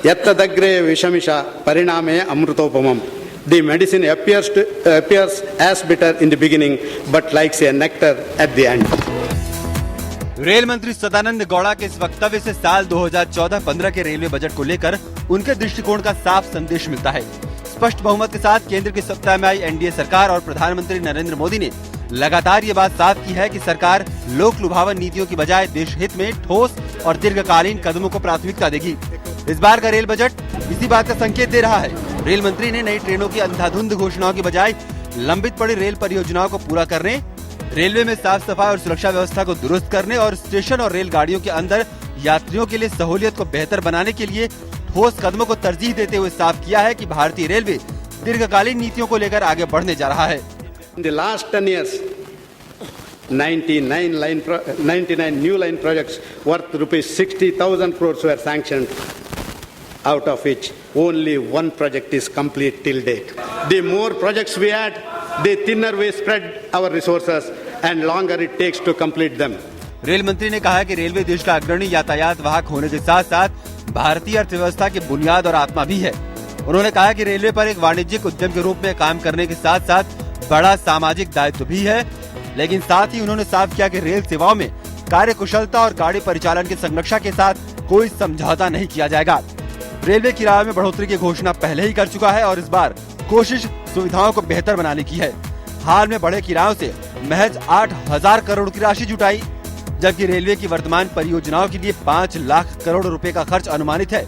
यत्तदग्रे विषमिषा परिणामे अमृतोपमम्. The medicine appears as bitter in the beginning, but like a nectar at the end. Rail मंत्री सदानंद गौड़ा के इस वक्तव्य से साल 2014-15 के रेलवे बजट को लेकर उनके दृष्टिकोण का साफ संदेश मिलता है। स्पष्ट बहुमत के साथ केंद्र की सत्ता में आई एनडीए सरकार और प्रधानमंत्री नरेंद्र मोदी ने लगातार ये बात साफ की है कि सरकार लोक लुभावन नीतियों की बजाय देश हित में ठोस और दीर्घकालीन कदमों को प्राथमिकता देगी। इस बार का रेल बजट इसी बात का संकेत दे रहा है। रेल मंत्री ने नई ट्रेनों की अंधाधुंध घोषणाओं की बजाय लंबित पड़ी रेल परियोजनाओं को पूरा करने, रेलवे में साफ सफाई और सुरक्षा व्यवस्था को दुरुस्त करने और स्टेशन और रेलगाड़ियों के अंदर यात्रियों के लिए सहूलियत को बेहतर बनाने के लिए ठोस कदमों को तरजीह देते हुए साफ किया है कि भारतीय रेलवे दीर्घकालीन नीतियों को लेकर आगे बढ़ने जा रहा है। In the last 10 years, 99 new line projects worth rupees 60,000 crores were sanctioned, out of which only one project is complete till date. The more projects we add, the thinner we spread our resources and longer it takes to complete them. Rail मंत्री ने कहा कि railway देश का अग्रणी यातायात वाहक होने के साथ साथ भारतीय अर्थव्यवस्था की बुनियाद और आत्मा भी है। उन्होंने कहा कि रेलवे पर एक वाणिज्यिक उद्यम के रूप में काम करने के साथ साथ बड़ा सामाजिक दायित्व भी है, लेकिन साथ ही उन्होंने साफ किया कि रेल सेवाओं में कार्य कुशलता और गाड़ी परिचालन की संरक्षा के साथ कोई समझौता नहीं किया जाएगा। रेलवे किराए में बढ़ोतरी की घोषणा पहले ही कर चुका है और इस बार कोशिश सुविधाओं को बेहतर बनाने की है। हाल में बढ़े किरायों से महज 8,000 करोड़ की राशि जुटाई, जबकि रेलवे की वर्तमान परियोजनाओं के लिए 5 लाख करोड़ रुपए का खर्च अनुमानित है।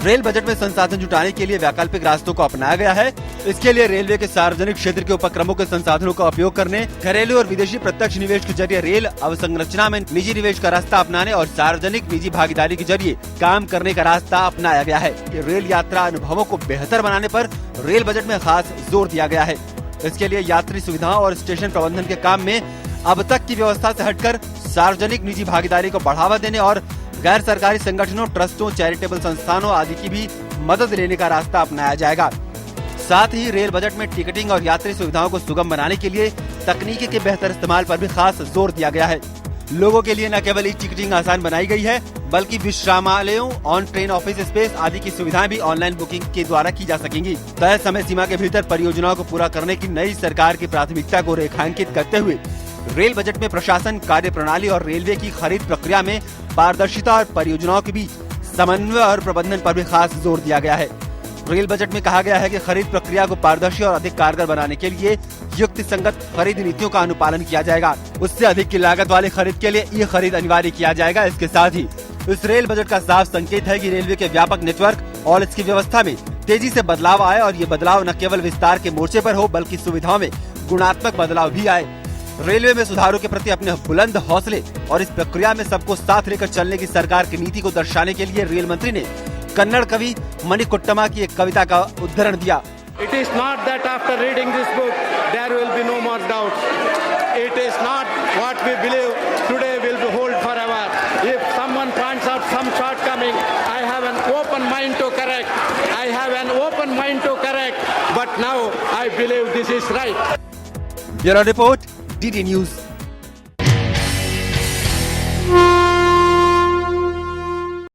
रेल बजट में संसाधन जुटाने के लिए वैकल्पिक रास्तों को अपनाया गया है। इसके लिए रेलवे के सार्वजनिक क्षेत्र के उपक्रमों के संसाधनों का उपयोग करने, घरेलू और विदेशी प्रत्यक्ष निवेश के जरिए रेल अवसंरचना में निजी निवेश का रास्ता अपनाने और सार्वजनिक निजी भागीदारी के जरिए काम करने का रास्ता अपनाया गया है। रेल यात्रा अनुभवों को बेहतर बनाने पर रेल बजट में खास जोर दिया गया है। इसके लिए यात्री सुविधाओं और स्टेशन प्रबंधन के काम में अब तक की व्यवस्था से हटकर सार्वजनिक निजी भागीदारी को बढ़ावा देने और गैर सरकारी संगठनों, ट्रस्टों, चैरिटेबल संस्थानों आदि की भी मदद लेने का रास्ता अपनाया जाएगा। साथ ही रेल बजट में टिकटिंग और यात्री सुविधाओं को सुगम बनाने के लिए तकनीकी के बेहतर इस्तेमाल पर भी खास जोर दिया गया है। लोगों के लिए न केवल ई टिकटिंग आसान बनाई गई है, बल्कि विश्रामालयों, ऑन ट्रेन ऑफिस स्पेस आदि की सुविधाएं भी ऑनलाइन बुकिंग के द्वारा की जा सकेंगी। तय समय सीमा के भीतर परियोजनाओं को पूरा करने की नई सरकार की प्राथमिकता को रेखांकित करते हुए रेल बजट में प्रशासन, कार्य प्रणाली और रेलवे की खरीद प्रक्रिया में पारदर्शिता और परियोजनाओं के बीच समन्वय और प्रबंधन पर भी खास जोर दिया गया है। रेल बजट में कहा गया है कि खरीद प्रक्रिया को पारदर्शी और अधिक कारगर बनाने के लिए युक्तिसंगत खरीद नीतियों का अनुपालन किया जाएगा। उससे अधिक की लागत वाली खरीद के लिए ई खरीद अनिवार्य किया जाएगा। इसके साथ ही इस रेल बजट का साफ संकेत है कि रेलवे के व्यापक नेटवर्क और इसकी व्यवस्था में तेजी से बदलाव आए और ये बदलाव न केवल विस्तार के मोर्चे पर हो, बल्कि सुविधाओं में गुणात्मक बदलाव भी आए। रेलवे में सुधारों के प्रति अपने बुलंद हौसले और इस प्रक्रिया में सबको साथ लेकर चलने की सरकार की नीति को दर्शाने के लिए रेल मंत्री ने कन्नड़ कवि मणिकुट्टमा की एक कविता का उद्धरण दिया। It is not that after reading this book there will be no more doubts. It is not what we believe today will be hold forever. If someone points out some shortcoming, I have an open mind to correct. I have an open mind to correct. But now I believe this is right. Bureau Report, DD News.